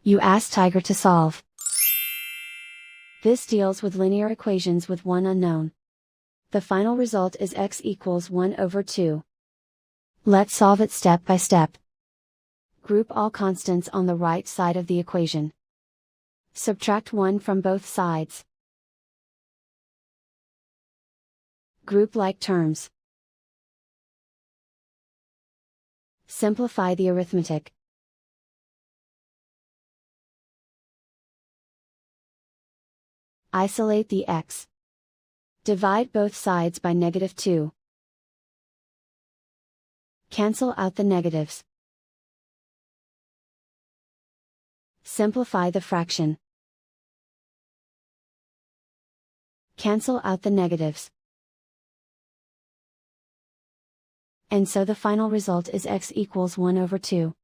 You ask Tiger to solve. This deals with linear equations with one unknown. The final result is x equals 1 over 2. Let's solve it step by step. Group all constants on the right side of the equation. Subtract 1 from both sides. Group like terms. Simplify the arithmetic. Isolate the x. Divide both sides by -2. Cancel out the negatives. Simplify the fraction. Cancel out the negatives. And so the final result is x equals 1 over 2.